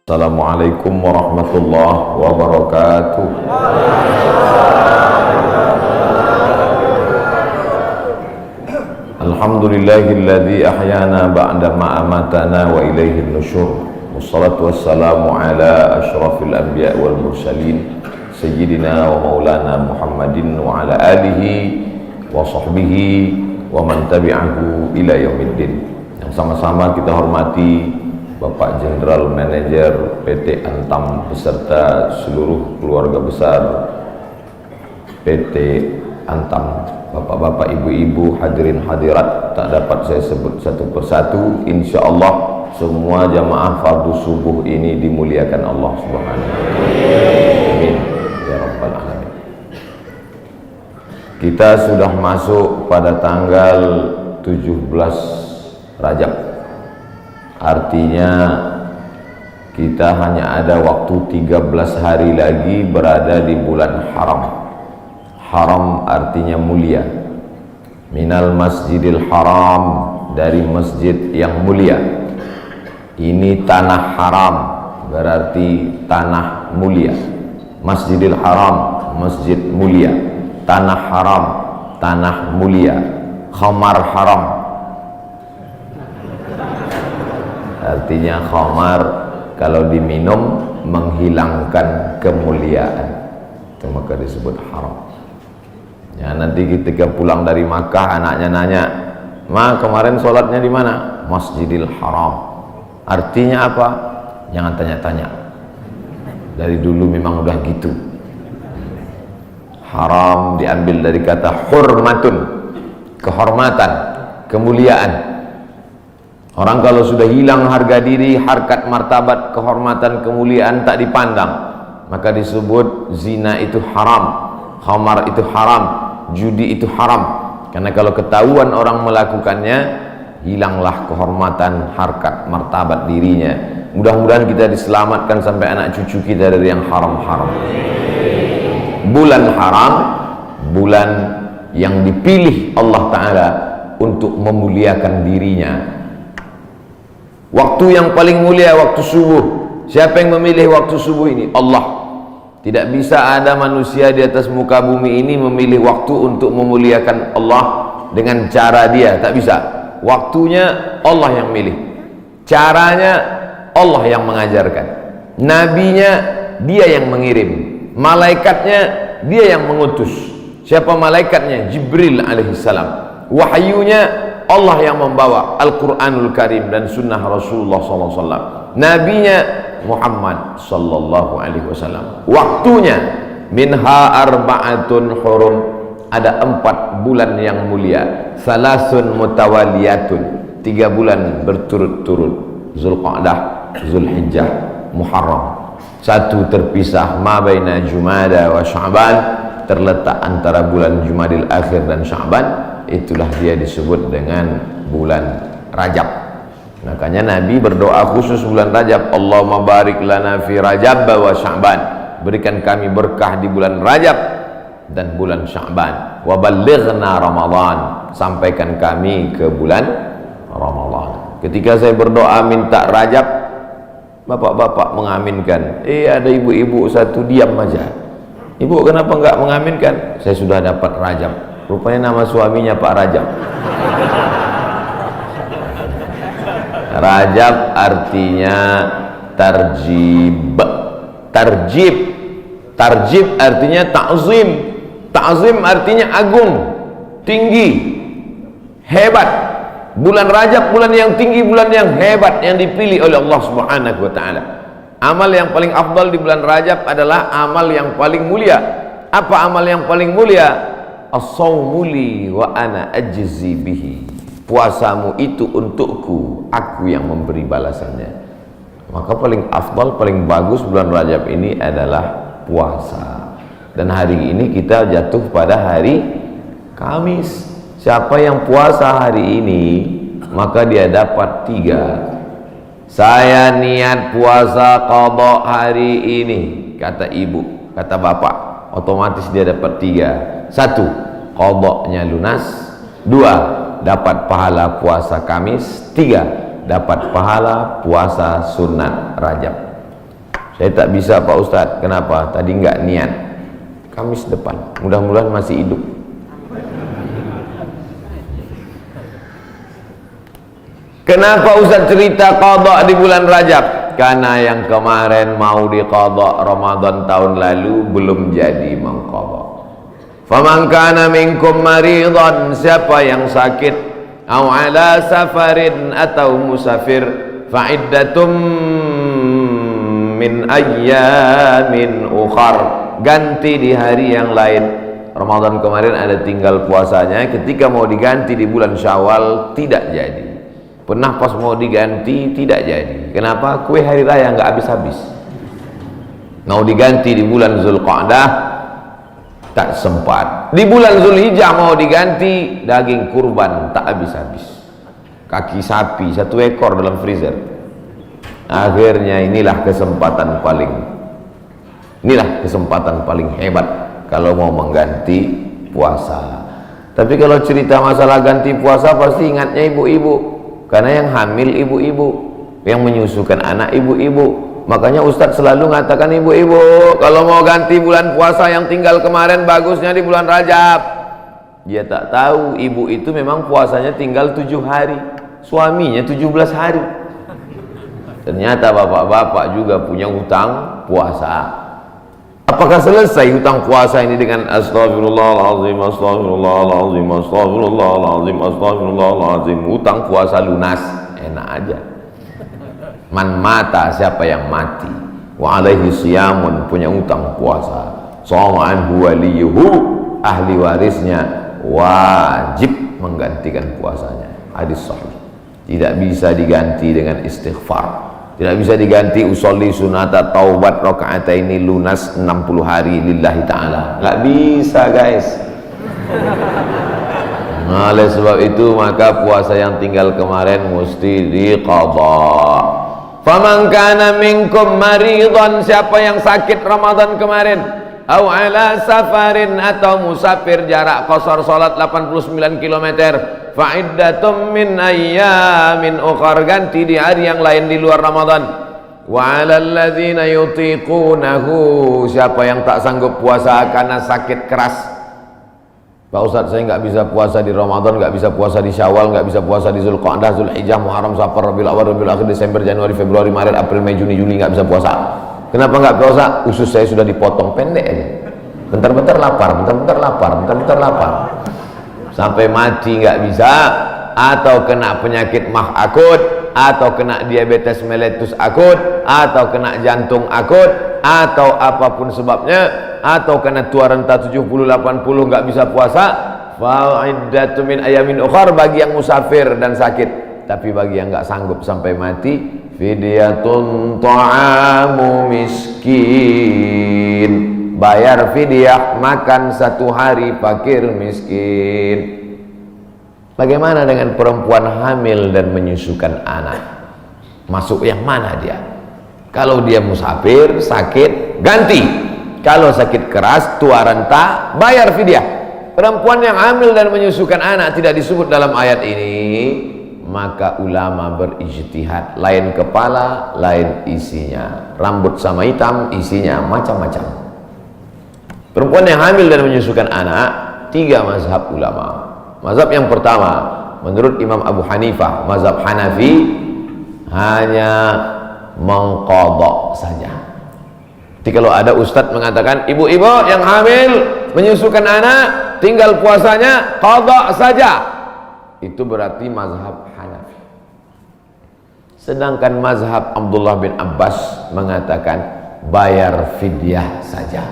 Assalamualaikum warahmatullahi wabarakatuh. Alhamdulillahilladzi ahyana ba'da ma amatana wa ilaihin nusyur. Wassalatu wassalamu ala asyrafil anbiya wal mursalin sayyidina wa maulana Muhammadin wa ala alihi wa sahbihi wa man tabi'ahu ila yaumiddin. Yang sama-sama kita hormati Bapak Jenderal Manajer PT Antam beserta seluruh keluarga besar PT Antam, bapak-bapak, ibu-ibu, hadirin hadirat, tak dapat saya sebut satu persatu. Insya Allah semua jamaah fardu subuh ini dimuliakan Allah Subhanahu wa Ta'ala. Amin ya rabbal alamin. Kita sudah masuk pada tanggal 17 Rajab. Artinya kita hanya ada waktu 13 hari lagi berada di bulan haram. Haram artinya mulia. Minal masjidil haram, dari masjid yang mulia. Ini tanah haram, berarti tanah mulia. Masjidil haram, masjid mulia. Tanah haram, tanah mulia. Khamar haram, artinya khamar kalau diminum menghilangkan kemuliaan, itu maka disebut haram. Ya, nanti ketika pulang dari Makkah anaknya nanya, "Ma, kemarin sholatnya di mana?" Masjidil Haram. Artinya apa? Jangan tanya-tanya. Dari dulu memang udah gitu. Haram diambil dari kata hurmatun, kehormatan, kemuliaan. Orang kalau sudah hilang harga diri, harkat, martabat, kehormatan, kemuliaan tak dipandang, maka disebut zina itu haram, khamar itu haram, judi itu haram. Karena kalau ketahuan orang melakukannya, hilanglah kehormatan, harkat, martabat dirinya. Mudah-mudahan kita diselamatkan sampai anak cucu kita dari yang haram-haram. Bulan haram, bulan yang dipilih Allah Ta'ala untuk memuliakan dirinya. Waktu yang paling mulia waktu subuh. Siapa yang memilih waktu subuh ini? Allah. Tidak bisa ada manusia di atas muka bumi ini memilih waktu untuk memuliakan Allah dengan cara dia. Tak bisa. Waktunya Allah yang milih. Caranya Allah yang mengajarkan. Nabinya dia yang mengirim. Malaikatnya dia yang mengutus. Siapa malaikatnya? Jibril alaihissalam. Wahyunya Allah yang membawa Al-Quranul Karim dan sunnah Rasulullah SAW. Nabinya Muhammad sallallahu alaihi wasallam. Waktunya minha arba'atun hurum, ada 4 bulan yang mulia. Salasun mutawaliyatun, 3 bulan berturut-turut. Zulqa'dah, Zulhijjah, Muharram. 1 terpisah, ma baina Jumada wa Sya'ban, terletak antara bulan Jumadil Akhir dan Sya'ban. Itulah dia disebut dengan bulan Rajab. Makanya Nabi berdoa khusus bulan Rajab, Allahumma barik lana fi Rajab wa Sya'ban, berikan kami berkah di bulan Rajab dan bulan Sya'ban. Wa ballighna Ramadan, sampaikan kami ke bulan Ramadan. Ketika saya berdoa minta Rajab, bapak-bapak mengaminkan. Ada ibu-ibu satu diam aja. Ibu kenapa enggak mengaminkan? Saya sudah dapat Rajab. Rupanya nama suaminya Pak Rajab. Rajab artinya tarjib. Tarjib. Tarjib artinya ta'zim. Ta'zim artinya agung, tinggi, hebat. Bulan Rajab bulan yang tinggi, bulan yang hebat, yang dipilih oleh Allah Subhanahu wa Ta'ala. Amal yang paling afdal di bulan Rajab adalah amal yang paling mulia. Apa amal yang paling mulia? As-sawmu li wa ana ajzi bihi. Puasamu itu untukku, aku yang memberi balasannya. Maka paling afdal, paling bagus bulan Rajab ini adalah puasa. Dan hari ini kita jatuh pada hari Kamis. Siapa yang puasa hari ini, maka dia dapat 3. Saya niat puasa qadha hari ini, kata ibu, kata bapak, otomatis dia dapat 3. 1, qadha-nya lunas. 2, dapat pahala puasa Kamis. 3, dapat pahala puasa sunat Rajab. Saya tak bisa Pak Ustadz. Kenapa? Tadi nggak niat. Kamis depan, mudah-mudahan masih hidup. Kenapa Ustadz cerita qadha di bulan Rajab? Karena yang kemarin mau diqadha Ramadan tahun lalu belum jadi mengqadha. Faman kana minkum maridan, siapa yang sakit, au ala safarin, atau musafir, fa iddatum min ayyamin ukhar, ganti di hari yang lain. Ramadan kemarin ada tinggal puasanya, ketika mau diganti di bulan Syawal tidak jadi. Pernah pas mau diganti tidak jadi. Kenapa? Kue hari raya nggak habis-habis. Mau diganti di bulan Zulqa'dah tak sempat. Di bulan Zulhijjah mau diganti, daging kurban tak habis-habis. Kaki sapi 1 ekor dalam freezer. Akhirnya inilah kesempatan paling hebat kalau mau mengganti puasa. Tapi kalau cerita masalah ganti puasa pasti ingatnya ibu-ibu. Karena yang hamil ibu-ibu, yang menyusukan anak ibu-ibu. Makanya Ustadz selalu mengatakan ibu-ibu, kalau mau ganti bulan puasa yang tinggal kemarin, bagusnya di bulan Rajab. Dia tak tahu ibu itu memang puasanya tinggal 7 hari, suaminya 17 hari. Ternyata bapak-bapak juga punya hutang puasa. Apakah selesai hutang puasa ini dengan astagfirullahaladzim, astagfirullahaladzim, astagfirullahaladzim, astagfirullahaladzim? Hutang puasa lunas, enak aja. Man mata, siapa yang mati, wa alaihi siyamun, punya hutang puasa, shoma anhu waliyuhu, ahli warisnya wajib menggantikan puasanya. Hadis sahih. Tidak bisa diganti dengan istighfar. Tidak bisa diganti usolli sunata taubat rakaataini lunas 60 hari lillahi ta'ala. Nggak bisa guys. Nah, oleh sebab itu maka puasa yang tinggal kemarin mesti diqadha. Faman kana minkum maridan, siapa yang sakit Ramadan kemarin, au ala safarin, atau musafir jarak qasar salat 89 km, fa'iddatum min ayyamin ukhar, ganti di hari yang lain di luar Ramadan. Wa 'alal ladzina yutiqunahu, siapa yang tak sanggup puasa karena sakit keras. Pak Ustadz, saya nggak bisa puasa di Ramadan, nggak bisa puasa di Syawal, nggak bisa puasa di Zulqa'dah, Zulhijjah, Muharram, Safar, Rabiul Awwal, Rabiul Akhir, Desember, Januari, Februari, Maret, April, Mei, Juni, Juli, nggak bisa puasa. Kenapa nggak puasa? Usus saya sudah dipotong pendek aja. Bentar-bentar lapar, bentar-bentar lapar, bentar-bentar lapar. Sampai mati nggak bisa, atau kena penyakit mah akut, atau kena diabetes mellitus akut, atau kena jantung akut, atau apapun sebabnya, atau kena tua renta 70-80 nggak bisa puasa, fa'iddatu min ayamin ukhar, bagi yang musafir dan sakit. Tapi bagi yang nggak sanggup sampai mati, fidyatun ta'amu miskin, bayar fidyah, makan 1 hari fakir miskin. Bagaimana dengan perempuan hamil dan menyusukan anak? Masuk yang mana dia? Kalau dia musafir, sakit, ganti. Kalau sakit keras, tua renta, bayar fidyah. Perempuan yang hamil dan menyusukan anak tidak disebut dalam ayat ini, maka ulama berijtihad, lain kepala, lain isinya. Rambut sama hitam, isinya macam-macam. Perempuan yang hamil dan menyusukan anak, 3 mazhab ulama. Mazhab yang pertama, menurut Imam Abu Hanifah, mazhab Hanafi, hanya mengqadha saja. Jadi kalau ada ustadz mengatakan ibu-ibu yang hamil menyusukan anak tinggal puasanya qadha saja, itu berarti mazhab Hanafi. Sedangkan mazhab Abdullah bin Abbas mengatakan bayar fidyah saja.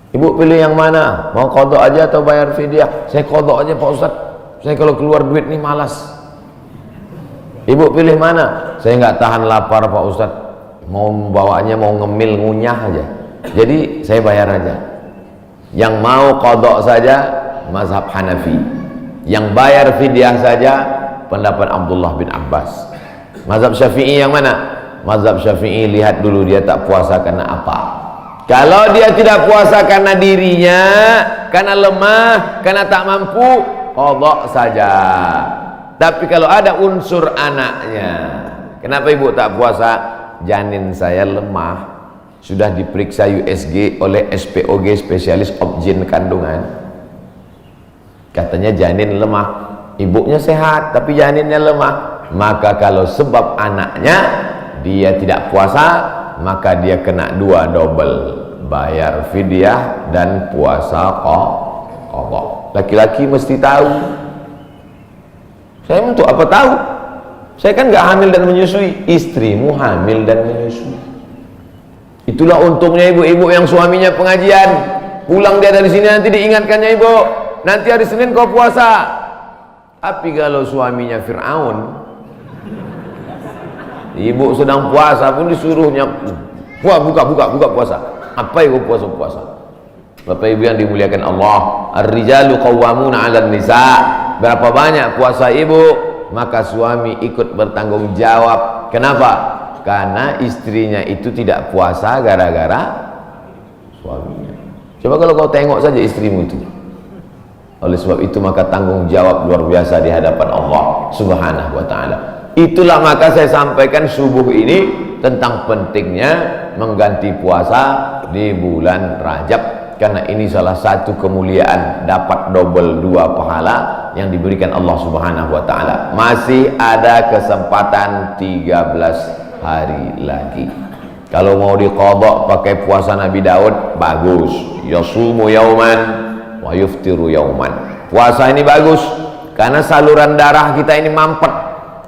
Ibu pilih yang mana? Mau qadha aja atau bayar fidyah? Saya qadha aja Pak Ustadz, saya kalau keluar duit nih malas. Ibu pilih mana? Saya nggak tahan lapar Pak Ustadz, mau bawaannya mau ngemil ngunyah aja, jadi saya bayar aja. Yang mau qadha saja mazhab Hanafi, yang bayar fidyah saja pendapat Abdullah bin Abbas. Mazhab Syafi'i yang mana? Mazhab Syafi'i lihat dulu dia tak puasa karena apa. Kalau dia tidak puasa karena dirinya, karena lemah, karena tak mampu, qadha saja. Tapi kalau ada unsur anaknya, kenapa ibu tak puasa? janin saya lemah, sudah diperiksa USG oleh SPOG, spesialis obgyn kandungan, katanya janin lemah, ibunya sehat tapi janinnya lemah, maka kalau sebab anaknya dia tidak puasa, maka dia kena double, bayar fidyah dan puasa qadha. Laki-laki mesti tahu. Saya untuk apa tahu? Saya kan nggak hamil dan menyusui, istrimu hamil dan menyusui. Itulah untungnya ibu-ibu yang suaminya pengajian, pulang dia dari sini nanti diingatkannya, ibu nanti hari Senin kau puasa. Tapi kalau suaminya Fir'aun, ibu sedang puasa pun disuruhnya buka puasa. Apa ibu puasa? Bapak ibu yang dimuliakan Allah, ar-rijalu qawwamuna 'alan nisa. Berapa banyak puasa ibu, maka suami ikut bertanggung jawab. Kenapa? Karena istrinya itu tidak puasa gara-gara suaminya. Coba kalau kau tengok saja istrimu itu. Oleh sebab itu maka tanggung jawab luar biasa di hadapan Allah Subhanahu wa ta'ala. Itulah maka saya sampaikan subuh ini tentang pentingnya mengganti puasa di bulan Rajab, karena ini salah satu kemuliaan, dapat double 2 pahala yang diberikan Allah Subhanahu wa ta'ala. Masih ada kesempatan 13 hari lagi. Kalau mau diqadha pakai puasa Nabi Daud, bagus. Yasumu yauman wa yuftiru yauman. Puasa ini bagus karena saluran darah kita ini mampet.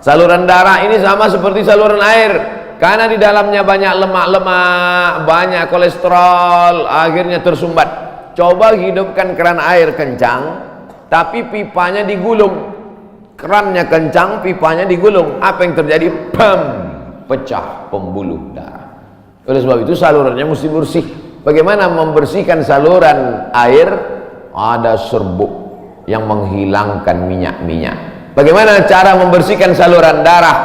Saluran darah ini sama seperti saluran air, karena di dalamnya banyak lemak-lemak, banyak kolesterol, akhirnya tersumbat. Coba hidupkan keran air kencang, tapi pipanya digulung. Kerannya kencang, pipanya digulung. Apa yang terjadi? Pam! Pecah pembuluh darah. Oleh sebab itu salurannya mesti bersih. Bagaimana membersihkan saluran air? Ada serbuk yang menghilangkan minyak-minyak. Bagaimana cara membersihkan saluran darah?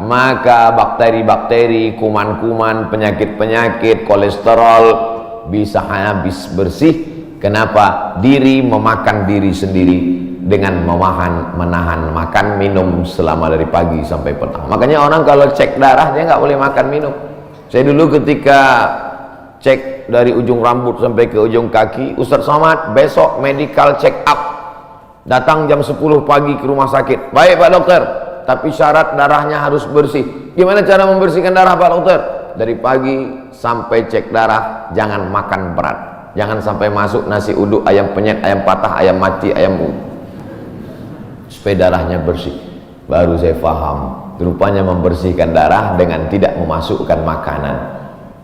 Maka bakteri-bakteri, kuman-kuman, penyakit-penyakit, kolesterol bisa habis bersih. Kenapa? Diri memakan diri sendiri dengan menahan makan minum selama dari pagi sampai petang. Makanya orang kalau cek darah dia nggak boleh makan minum. Saya dulu ketika cek dari ujung rambut sampai ke ujung kaki, Ustaz Somad besok medical check up, datang jam 10 pagi ke rumah sakit. Baik Pak Dokter, tapi syarat darahnya harus bersih. Gimana cara membersihkan darah Pak Dokter? Dari pagi sampai cek darah jangan makan berat, jangan sampai masuk nasi uduk, ayam penyet, ayam patah, ayam mati, ayam supaya darahnya bersih. Baru saya paham, rupanya membersihkan darah dengan tidak memasukkan makanan.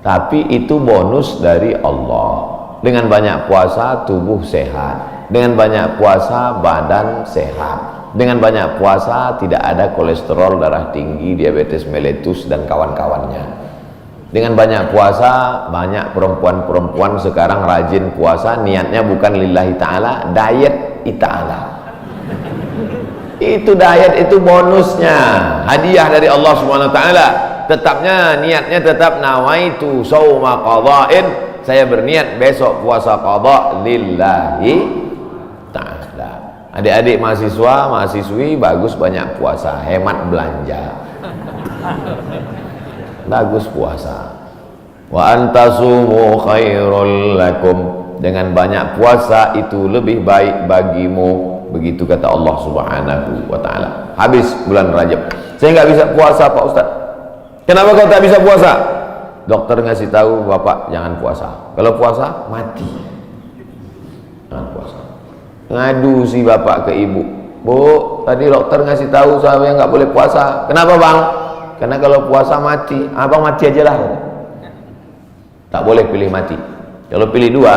Tapi itu bonus dari Allah. Dengan banyak puasa tubuh sehat, dengan banyak puasa badan sehat, dengan banyak puasa tidak ada kolesterol darah tinggi, diabetes mellitus dan kawan-kawannya. Dengan banyak puasa, banyak perempuan-perempuan sekarang rajin puasa, niatnya bukan lillahi ta'ala, diet ta'ala. Itu diet, itu bonusnya, hadiah dari Allah Subhanahu wa ta'ala. Tetapnya niatnya tetap nawaitu shauma qadha'in, saya berniat besok puasa qadha lillahi ta'ala. Adik-adik mahasiswa, mahasiswi bagus banyak puasa, hemat belanja. Bagus puasa. Wa antasumu khairul lakum, dengan banyak puasa itu lebih baik bagimu, begitu kata Allah Subhanahu wa ta'ala. Habis bulan Rajab, saya nggak bisa puasa Pak Ustaz. Kenapa kau tak bisa puasa? Dokter ngasih tahu Bapak jangan puasa, kalau puasa mati. Jangan puasa. Ngadu si bapak ke ibu, Bu, tadi dokter ngasih tahu saya nggak boleh puasa. Kenapa Bang? Karena kalau puasa mati. Abang mati aja lah. Tak boleh pilih mati. Kalau pilih dua,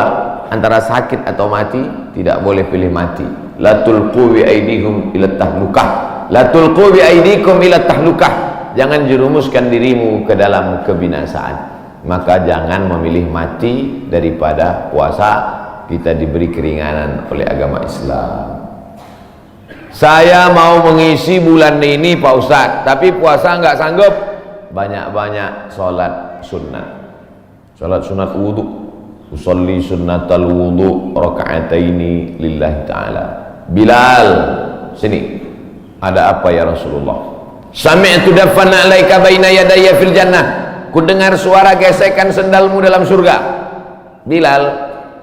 antara sakit atau mati, tidak boleh pilih mati. La tulqu bi aidikum ila tahlukah. La tulqu bi aidikum ila tahlukah. Jangan jerumuskan dirimu ke dalam kebinasaan. Maka jangan memilih mati daripada puasa. Kita diberi keringanan oleh agama Islam. Saya mau mengisi bulan ini Pak Ustadz, tapi puasa nggak sanggup. Banyak-banyak sholat sunnah. Sholat sunat wudhu. Usolli sunnatal wudhu raka'ataini lillahi ta'ala. Bilal, sini. Ada apa ya Rasulullah? Sami'tu dafana alaika baina yadayya fil jannah. ku dengar suara gesekan sendalmu dalam surga. Bilal,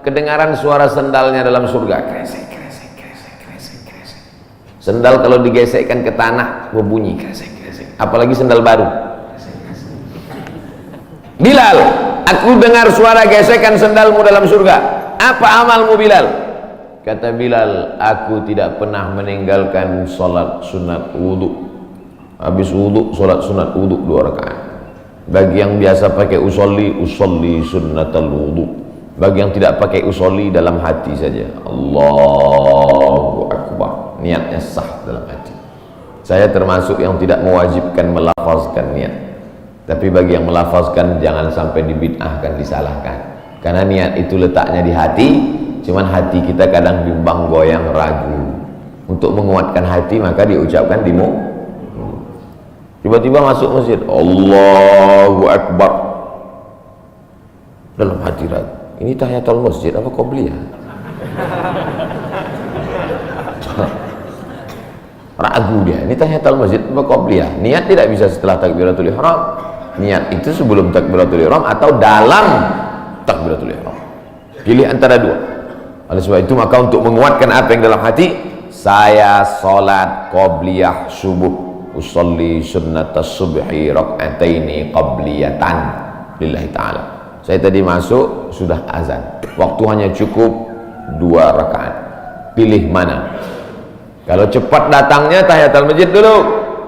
kedengaran suara sendalnya dalam surga. Kresek, kresek, kresek, kresek, kresek. Sendal kalau digesekkan ke tanah berbunyi kresek, kresek. Apalagi sendal baru. Bilal, aku dengar suara gesekan sendalmu dalam surga. Apa amalmu Bilal? Kata Bilal, aku tidak pernah meninggalkan sholat sunat wudhu. Habis wudhu, sholat sunat wudhu 2 rakaat. Bagi yang biasa pakai usolli sunnatal wudhu. Bagi yang tidak pakai usolli, dalam hati saja. Allahu Akbar. Niatnya sah dalam hati. Saya termasuk yang tidak mewajibkan melafazkan niat. Tapi bagi yang melafazkan, jangan sampai dibid'ahkan, disalahkan. Karena niat itu letaknya di hati. Cuman hati kita kadang bimbang, goyang, ragu. Untuk menguatkan hati maka diucapkan di mulut. Tiba-tiba masuk masjid, Allahu Akbar. Dalam hati ragu, ini tahiyatul masjid apa qobliyah? Ragu dia, ini tahiyatul masjid apa qobliyah? Niat tidak bisa setelah takbiratul ihram. Niat itu sebelum takbiratul ihram atau dalam takbiratul ihram. Pilih antara dua. Oleh sebab itu maka untuk menguatkan apa yang dalam hati, saya sholat qobliyah subuh. Usolli sunnatas subhi rak'ataini qabliyatan lillahi ta'ala. Saya tadi masuk sudah azan, waktu hanya cukup 2 rakaat. Pilih mana? Kalau cepat datangnya tahiyatul masjid dulu,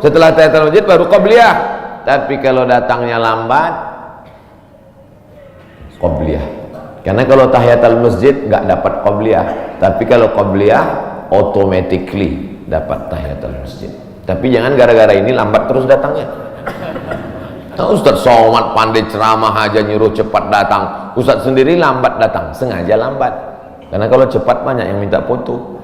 setelah tahiyatul masjid baru qabliyah. Tapi kalau datangnya lambat, qabliyah. Karena kalau tahiyatul masjid nggak dapat qabliyah, tapi kalau qabliyah automatically dapat tahiyatul masjid. Tapi jangan gara-gara ini lambat terus datangnya. Nah, Ustaz Somad pandai ceramah aja nyuruh cepat datang. Ustaz sendiri lambat datang, sengaja lambat. Karena kalau cepat banyak yang minta foto.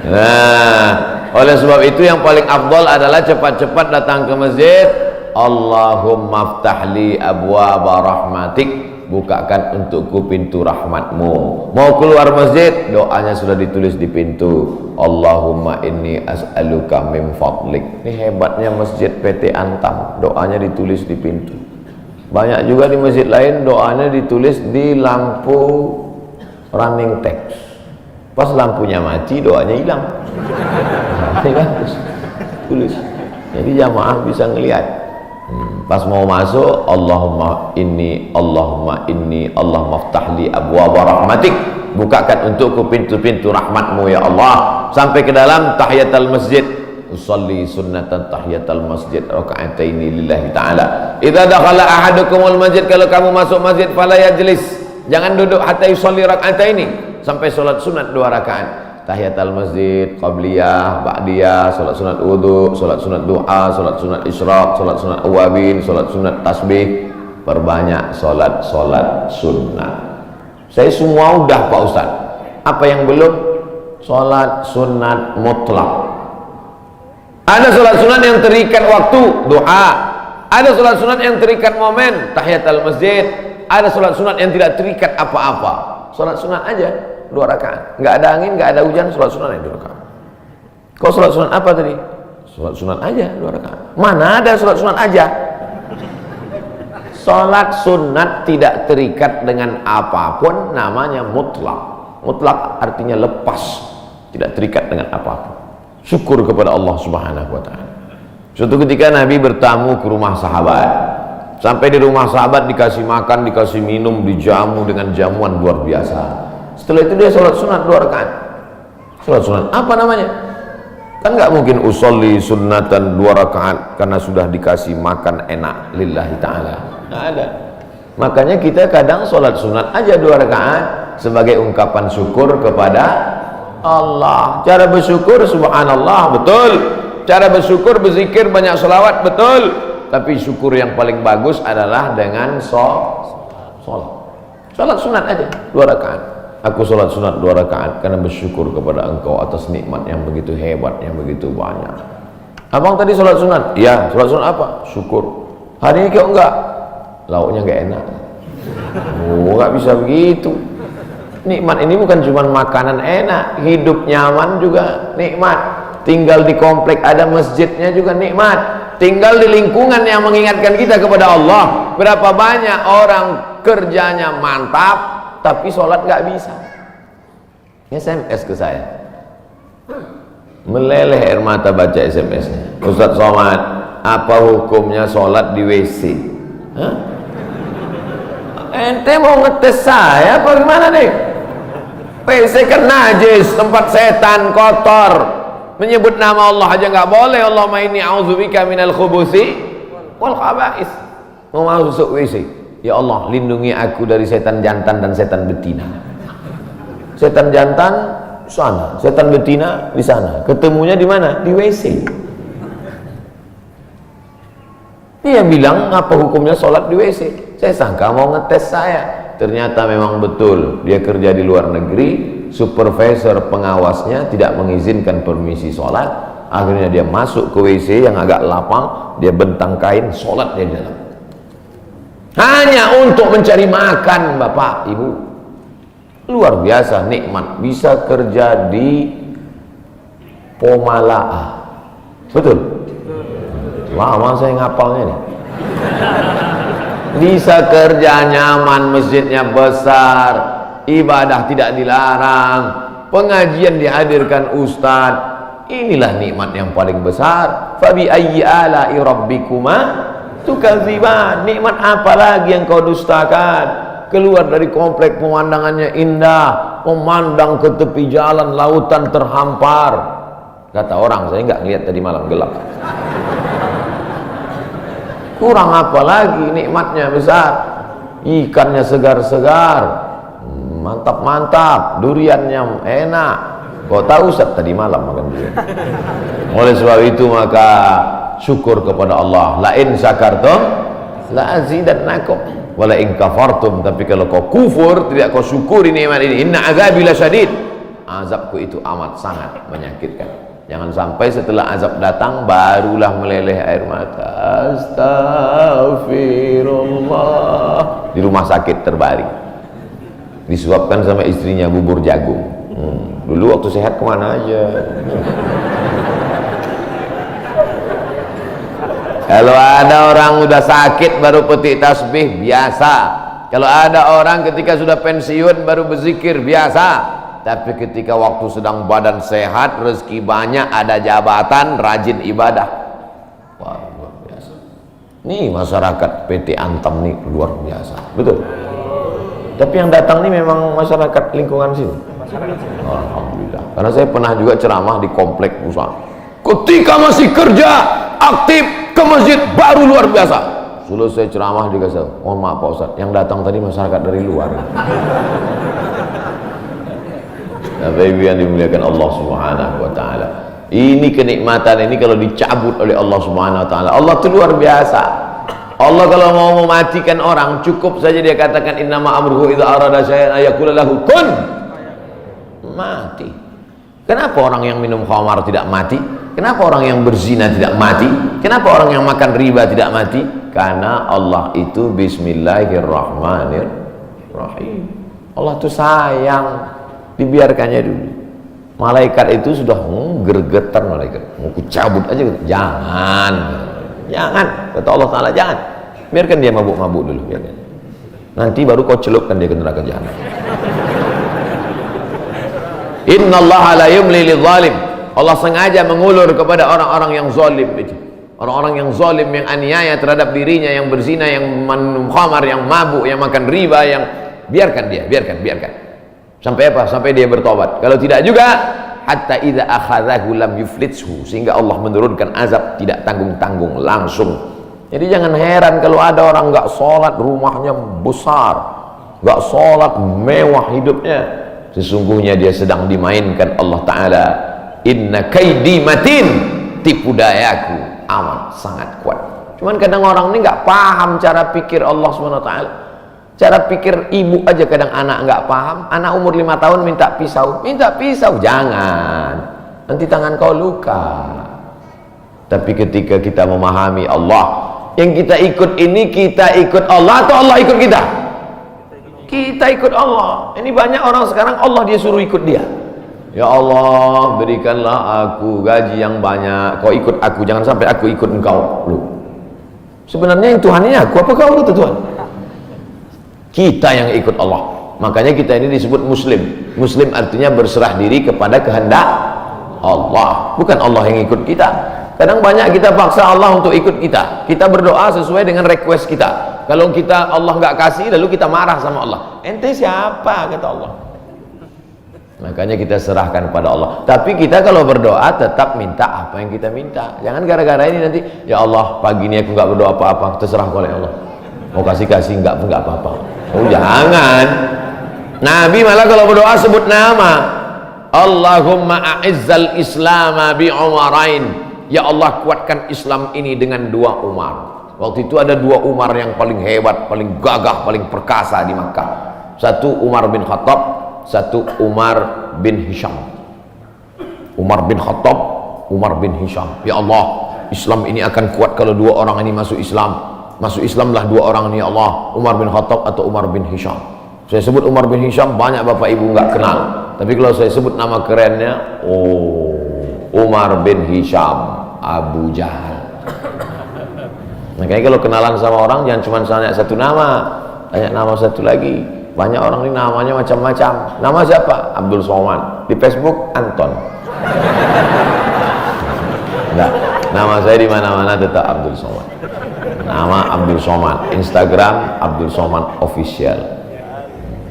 Nah, oleh sebab itu yang paling afdal adalah cepat-cepat datang ke masjid. Allahumma ftahli abwaaba rahmatik. Bukakan untukku pintu rahmatmu. Mau keluar masjid, doanya sudah ditulis di pintu. Allahumma inni as'aluka min fadlik. Ini hebatnya masjid PT Antam, doanya ditulis di pintu. Banyak juga di masjid lain doanya ditulis di lampu running text. Pas lampunya mati, doanya hilang. Nah, ini bagus, tulis. Jadi jamaah bisa ngelihat. Pas mau masuk, Allahumma inni Allahumma ftahli abwaaba rahmatik. Bukakan untukku pintu-pintu rahmatmu ya Allah. Sampai ke dalam tahiyatul masjid, usolli sunnatan tahiyatul masjid raka'ataini lillahi ta'ala. Idza dakhala ahadukumul masjid, kalau kamu masuk masjid fala yajlis, jangan duduk hatta yusolli raka'ataini, sampai salat sunat 2 rakaat. Tahiyatul masjid, qabliyah, ba'diyah, salat sunat wudu, salat sunat du'a, salat sunat isyraq, salat sunat awabin, salat sunat tasbih. Perbanyak salat sunat. Saya semua udah Pak Ustaz. Apa yang belum? Salat sunat mutlak. Ada salat sunat yang terikat waktu, du'a. Ada salat sunat yang terikat momen, tahiyatul masjid. Ada salat sunat yang tidak terikat apa-apa. Salat sunat aja 2 rakaat, nggak ada angin, nggak ada hujan, sholat sunat yang 2 rakaat. Kau sholat sunat apa tadi? Sholat sunat aja 2 rakaat. Mana ada sholat sunat aja? Sholat sunat tidak terikat dengan apapun, namanya mutlak. Mutlak artinya lepas, tidak terikat dengan apapun. Syukur kepada Allah Subhanahu wa ta'ala. Suatu ketika Nabi bertamu ke rumah sahabat. Sampai di rumah sahabat dikasih makan, dikasih minum, dijamu dengan jamuan luar biasa. Setelah itu dia sholat sunat 2 rakaat. Sholat sunat apa namanya? Kan nggak mungkin usolli sunnatan 2 rakaat karena sudah dikasih makan enak lillahi ta'ala. Nggak ada. Makanya kita kadang sholat sunat aja 2 rakaat sebagai ungkapan syukur kepada Allah. Cara bersyukur subhanallah, betul. Cara bersyukur berzikir banyak sholawat, betul. Tapi syukur yang paling bagus adalah dengan sholat. Sholat sunat aja 2 rakaat. Aku sholat sunat 2 rakaat karena bersyukur kepada engkau atas nikmat yang begitu hebat, yang begitu banyak. Abang tadi sholat sunat? Iya. Sholat sunat apa? Syukur. Hari ini kau enggak? Lauknya enggak enak. Oh, enggak bisa begitu. Nikmat ini bukan cuma makanan enak, hidup nyaman juga nikmat. Tinggal di komplek ada masjidnya juga nikmat. tinggal di lingkungan yang mengingatkan kita kepada Allah. Berapa banyak orang kerjanya mantap tapi sholat nggak bisa. SMS ke saya, meleleh air mata baca SMS-nya. Ustaz Somad, apa hukumnya sholat di WC? Hah? Ente mau ngetes saya apa gimana nih? WC kan najis, tempat setan, kotor. Menyebut nama Allah aja nggak boleh. Allahumma inni a'udzubika minal khubuthi wal khaba'is. Mau masuk WC, ya Allah lindungi aku dari setan jantan dan setan betina. Setan jantan di sana, setan betina di sana. Ketemunya di mana? Di WC. Dia bilang apa hukumnya sholat di WC? Saya sangka mau ngetes saya. Ternyata memang betul dia kerja di luar negeri. Supervisor pengawasnya tidak mengizinkan permisi sholat. Akhirnya dia masuk ke WC yang agak lapang. Dia bentang kain, sholat di dalam. Hanya untuk mencari makan, Bapak Ibu. Luar biasa nikmat, bisa kerja di Pomalaa. Betul? Lama saya ngapalnya nih. Bisa kerja nyaman, masjidnya besar, ibadah tidak dilarang, pengajian dihadirkan ustadz. Inilah nikmat yang paling besar. Fabi ayyi ala'i rabbikuma tukadziban. Nikmat apa lagi yang kau dustakan? Keluar dari komplek pemandangannya indah, memandang ke tepi jalan, lautan terhampar. Kata orang, saya nggak lihat tadi malam, gelap. Kurang apa lagi, nikmatnya besar. Ikannya segar-segar, mantap-mantap, duriannya enak. Kau tahu Ustaz tadi malam makan durian. Oleh sebab itu maka syukur kepada Allah. La in syakartum la azidannakum wala in kafartum. Tapi kalau kau kufur, tidak kau syukuri nikmat ini, inna azabi lasyadid, azabku itu amat sangat menyakitkan. Jangan sampai setelah azab datang barulah meleleh air mata. Astagfirullah. Di rumah sakit terbaring, disuapkan sama istrinya bubur jagung. Dulu waktu sehat kemana aja. Kalau ada orang udah sakit baru petik tasbih, biasa. Kalau ada orang ketika sudah pensiun baru berzikir, biasa. Tapi ketika waktu sedang badan sehat, rezeki banyak, ada jabatan, rajin ibadah, wah luar biasa. Nih masyarakat PT Antam nih luar biasa, betul. Tapi yang datang nih memang masyarakat lingkungan sini. Alhamdulillah. Karena saya pernah juga ceramah di komplek usaha. Ketika masih kerja aktif ke masjid baru luar biasa. Selesai ceramah juga saya, mohon maaf Pak Ustadz, yang datang tadi masyarakat dari luar. Bapak Ibu yang dimuliakan Allah Subhanahu wa taala. Ini kenikmatan ini kalau dicabut oleh Allah Subhanahu wa taala, Allah itu luar biasa. Allah kalau mau mematikan orang, cukup saja dia katakan innama amruhu idza arada syai'an ayaqula lahu kun, mati. Kenapa orang yang minum khamar tidak mati? Kenapa orang yang berzina tidak mati? Kenapa orang yang makan riba tidak mati? Karena Allah itu bismillahirrahmanirrahim. Allah itu sayang. Dibiarkannya dulu. Malaikat itu sudah gergetan, malaikat mau cabut aja gitu. Jangan, kata Allah Ta'ala, jangan, biarkan dia mabuk-mabuk dulu, biarkan. Nanti baru kau celupkan dia ke neraka jahanam. Innallaha la yumli lidzalim. Allah sengaja mengulur kepada orang-orang yang zalim itu. Orang-orang yang zalim, yang aniaya terhadap dirinya, yang berzina, yang minum khamar, yang mabuk, yang makan riba, yang biarkan dia, biarkan. Sampai apa? Sampai dia bertobat. Kalau tidak juga, hatta idza akhadhahu lam yuflithu, sehingga Allah menurunkan azab tidak tanggung-tanggung, langsung. Jadi jangan heran kalau ada orang nggak sholat, rumahnya besar, nggak sholat, mewah hidupnya. Sesungguhnya dia sedang dimainkan Allah Ta'ala. Inna kaidi matin, tipu dayaku amat sangat kuat. Cuman kadang orang ini nggak paham cara pikir Allah SWT. Cara pikir ibu aja kadang anak nggak paham. Anak umur 5 tahun minta pisau, jangan, nanti tangan kau luka. Tapi ketika kita memahami Allah, yang kita ikut ini, kita ikut Allah atau Allah ikut kita? Kita ikut Allah. Ini banyak orang sekarang Allah dia suruh ikut dia. Ya Allah, berikanlah aku gaji yang banyak. Kau ikut aku, jangan sampai aku ikut engkau. Loh, sebenarnya yang Tuhan ini aku apa kau itu Tuhan? Kita yang ikut Allah. Makanya kita ini disebut muslim. Muslim artinya berserah diri kepada kehendak Allah, bukan Allah yang ikut kita. Kadang banyak kita paksa Allah untuk ikut kita. Kita berdoa sesuai dengan request kita. Kalau kita Allah nggak kasih, lalu kita marah sama Allah. Ente siapa, kata Allah. Makanya kita serahkan pada Allah. Tapi kita kalau berdoa tetap minta apa yang kita minta. Jangan gara-gara ini nanti, ya Allah pagi ini aku nggak berdoa apa-apa, terserah oleh Allah. Mau kasih nggak apa-apa. Oh jangan. Nabi malah kalau berdoa sebut nama. Allahumma a'izzal islama bi umarain. Ya Allah kuatkan Islam ini dengan 2 Umar. Waktu itu ada 2 Umar yang paling hebat, paling gagah, paling perkasa di Makkah. Satu Umar bin Khattab, satu Umar bin Hisham. Umar bin Khattab, Umar bin Hisham. Ya Allah, Islam ini akan kuat kalau 2 orang ini masuk Islam. Masuk Islamlah 2 orang ini, ya Allah. Umar bin Khattab atau Umar bin Hisham. Saya sebut Umar bin Hisham, banyak bapak ibu nggak kenal. Tapi kalau saya sebut nama kerennya, oh, Umar bin Hisham, Abu Jahal. Makanya kalau kenalan sama orang jangan cuma tanya satu nama, tanya nama satu lagi. Banyak orang ini namanya macam-macam. Nama siapa? Abdul Somad. Di Facebook Anton. Enggak, nama saya di mana-mana tetap Abdul Somad. Nama Abdul Somad, Instagram Abdul Somad Official.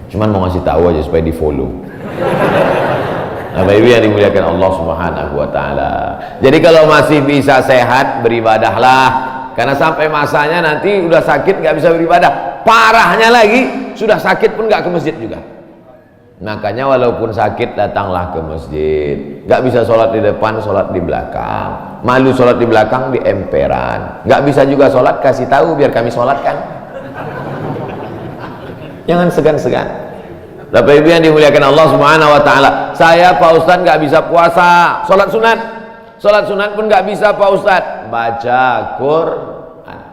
Cuman mau ngasih tahu aja supaya di follow. Bapak Ibu yang dimuliakan Allah Subhanahu wa taala. Jadi kalau masih bisa sehat, beribadahlah. Karena sampai masanya nanti udah sakit nggak bisa beribadah. Parahnya lagi, sudah sakit pun nggak ke masjid juga. Makanya walaupun sakit datanglah ke masjid. Nggak bisa sholat di depan, sholat di belakang. Malu sholat di belakang di emperan. Nggak bisa juga sholat, kasih tahu biar kami sholatkan. Jangan segan-segan. Bapak Ibu yang dimuliakan Allah Subhanahu wa taala. Saya Pak Ustadz nggak bisa puasa, sholat sunat. Sholat sunat pun nggak bisa Pak Ustadz. Baca Quran.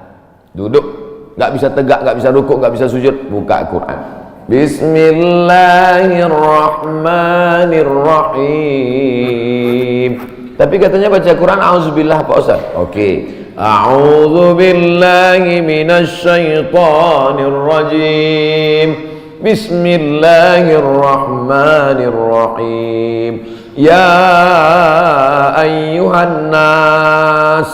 Duduk, nggak bisa tegak, nggak bisa rukuk, nggak bisa sujud, buka Quran. Bismillahirrahmanirrahim. Tapi katanya baca Quran auzubillah Pak Ustadz. Oke. A'udzubillahi minasyaitonirrajim. Bismillahirrahmanirrahim. Ya ayyuhan nas,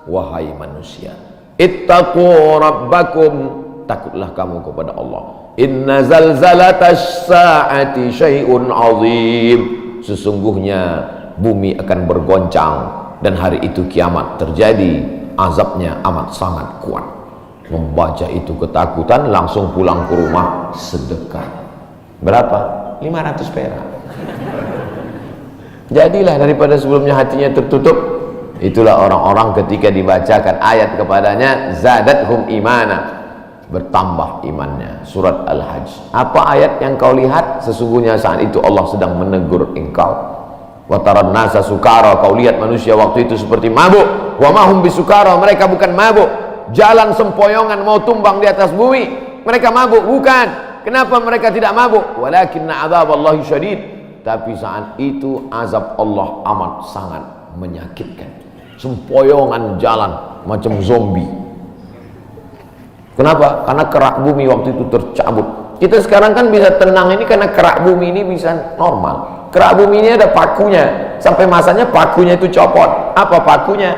wahai manusia, ittaqu rabbakum, takutlah kamu kepada Allah. Inna zalzalatas saati syai'un azim. Sesungguhnya bumi akan bergoncang dan hari itu kiamat terjadi, azabnya amat sangat kuat. Membaca itu ketakutan, langsung pulang ke rumah sedekah. Berapa? 500 perak. Jadilah daripada sebelumnya hatinya tertutup. Itulah orang-orang ketika dibacakan ayat kepadanya, zadathum imana, bertambah imannya. Surat Al-Hajj. Apa ayat yang kau lihat? Sesungguhnya saat itu Allah sedang menegur engkau. Wa taran nasa sukara, kau lihat manusia waktu itu seperti mabuk. Wa mahum bisukara, mereka bukan mabuk. Jalan sempoyongan mau tumbang di atas bumi, mereka mabuk? Bukan. Kenapa mereka tidak mabuk? Walakinna adzaballahi syadid. Tapi saat itu azab Allah amat sangat menyakitkan. Sempoyongan jalan macam zombie. Kenapa? Karena kerak bumi waktu itu tercabut. Kita sekarang kan bisa tenang ini karena kerak bumi ini bisa normal. Kerak bumi ini ada pakunya. Sampai masanya pakunya itu copot. Apa pakunya?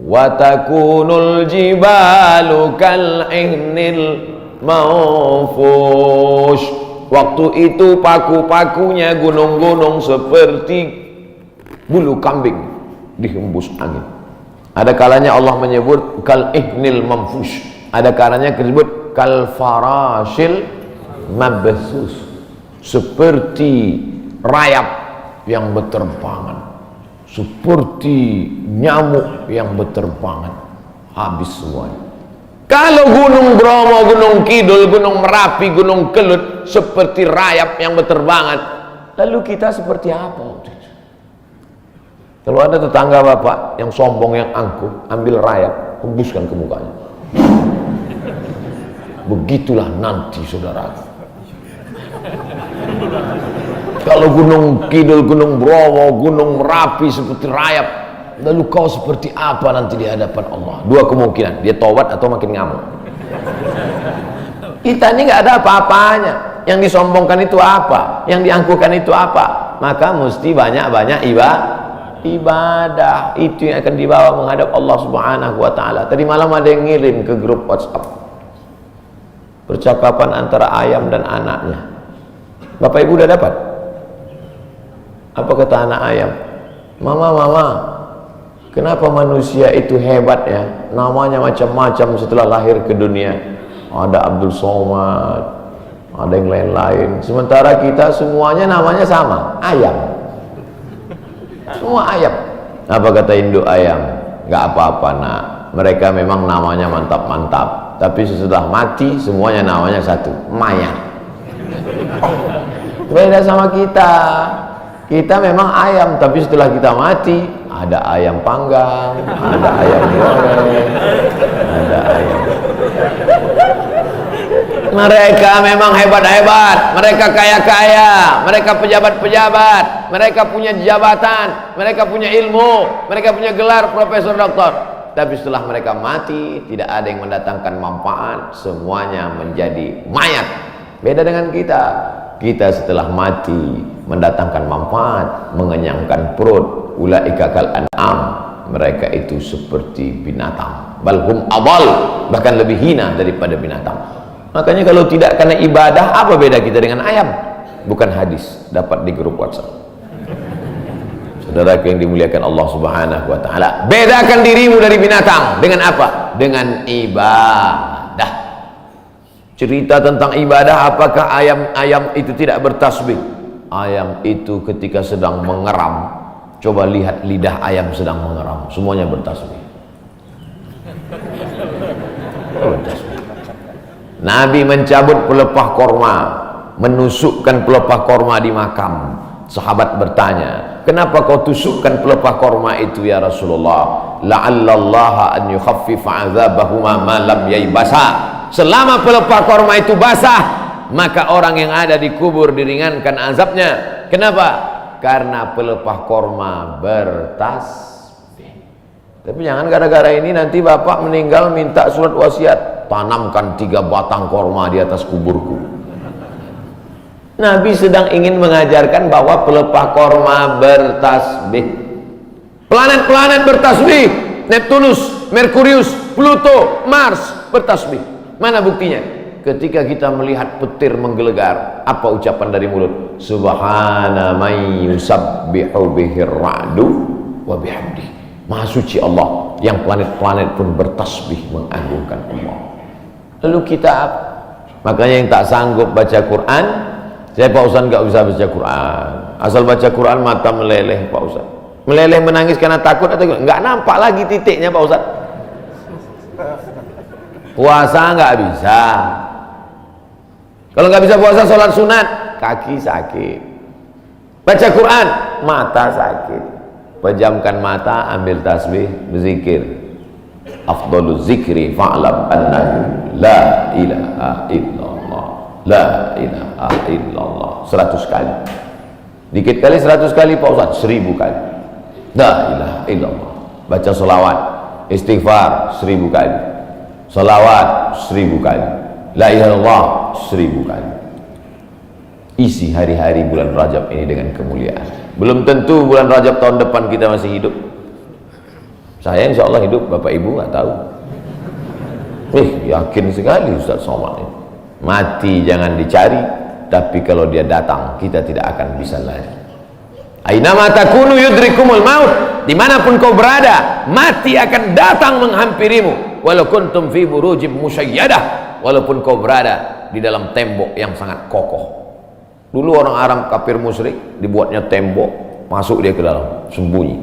Wa takunul jibalu kal ihnil manfush. Waktu itu paku-pakunya gunung-gunung seperti bulu kambing dihembus angin. Ada kalanya Allah menyebut kal ihnil manfush. Ada kalanya disebut kal farashil mabthus, seperti rayap yang berterbangan, seperti nyamuk yang berterbangan, habis semuanya. Kalau Gunung Bromo, Gunung Kidul, Gunung Merapi, Gunung Kelut seperti rayap yang berterbangan, lalu kita seperti apa? Kalau ada tetangga bapak yang sombong, yang angkuh, ambil rayap, hembuskan ke mukanya. Begitulah nanti saudara. Kalau Gunung Kidul, Gunung Bromo, Gunung Merapi seperti rayap, lalu kau seperti apa nanti di hadapan Allah? Dua kemungkinan, dia taubat atau makin ngamuk. Kita ini nggak ada apa-apanya. Yang disombongkan itu apa? Yang diangkuhkan itu apa? Maka mesti banyak-banyak ibadah. Itu yang akan dibawa menghadap Allah Subhanahu wa Ta'ala. Tadi malam ada yang ngirim ke grup WhatsApp percakapan antara ayam dan anaknya. Bapak Ibu udah dapat? Apa kata anak ayam? Mama, kenapa manusia itu hebat ya? Namanya macam-macam setelah lahir ke dunia. Ada Abdul Somad, ada yang lain-lain. Sementara kita semuanya namanya sama, ayam. Semua ayam. Apa kata induk ayam? Gak apa-apa nak, mereka memang namanya mantap-mantap, tapi sesudah mati semuanya namanya satu, mayat. Beda sama kita. Kita memang ayam, tapi setelah kita mati ada ayam panggang, ada ayam goreng, ada ayam. Mereka memang hebat-hebat, mereka kaya-kaya, mereka pejabat-pejabat, mereka punya jabatan, mereka punya ilmu, mereka punya gelar profesor doktor. Tapi setelah mereka mati, tidak ada yang mendatangkan manfaat, semuanya menjadi mayat. Beda dengan kita. Kita setelah mati mendatangkan manfaat, mengenyangkan perut. Ulaika kal an'am, mereka itu seperti binatang. Balhum adal, bahkan lebih hina daripada binatang. Makanya kalau tidak karena ibadah, apa beda kita dengan ayam? Bukan hadis, dapat di grup WhatsApp. Saudaraku yang dimuliakan Allah Subhanahu wa Ta'ala, bedakan dirimu dari binatang dengan apa? Dengan ibadah. Cerita tentang ibadah, apakah ayam itu tidak bertasbih? Ayam itu ketika sedang mengeram, coba lihat lidah ayam sedang mengeram, semuanya bertasbih. Bertasbih. Nabi mencabut pelepah korma, menusukkan pelepah korma di makam. Sahabat bertanya, kenapa kau tusukkan pelepah korma itu ya Rasulullah? La'allallaha an yukhaffifa 'adzabahuma ma lam yaybasa. Selama pelepah korma itu basah, maka orang yang ada di kubur diringankan azabnya. Kenapa? Karena pelepah korma bertasbih. Tapi jangan gara-gara ini nanti bapak meninggal minta surat wasiat, tanamkan 3 batang korma di atas kuburku. Nabi sedang ingin mengajarkan bahwa pelepah korma bertasbih. Planet-planet bertasbih. Neptunus, Merkurius, Pluto, Mars bertasbih. Mana buktinya? Ketika kita melihat petir menggelegar, apa ucapan dari mulut? Subhana man yusabbihu bihir ra'du wa bihamdi. Maha suci Allah, yang planet-planet pun bertasbih mengagungkan Allah. Lalu kita apa? Makanya yang tak sanggup baca Quran, saya Pak Ustaz nggak bisa baca Quran. Asal baca Quran mata meleleh Pak Ustaz. Meleleh menangis karena takut atau nggak nampak lagi titiknya Pak Ustaz. Puasa nggak bisa. Kalau nggak bisa puasa, sholat sunat, kaki sakit. Baca Quran, mata sakit. Pejamkan mata, ambil tasbih, berzikir. Afdalul zikri fa'lam annahu la ilaha illallah, la ilaha illallah. 100 kali. Dikit kali 100 kali Pak Ustaz, 1000 kali. La ilaha illallah. Baca sholawat, istighfar 1000 kali. Salawat 1000 kali, la ilaha illallah 1000 kali. Isi hari-hari bulan Rajab ini dengan kemuliaan. Belum tentu bulan Rajab tahun depan kita masih hidup. Saya insya Allah hidup, Bapak Ibu nggak tahu. Yakin sekali Ustaz Somad ini. Mati jangan dicari, tapi kalau dia datang kita tidak akan bisa lari. Ainama takunu yudrikumul maut. Dimanapun kau berada, mati akan datang menghampirimu. Walau kuntum fi burujim musyayyadah, walaupun kau berada di dalam tembok yang sangat kokoh. Dulu orang Arab kafir musyrik dibuatnya tembok, masuk dia ke dalam, sembunyi.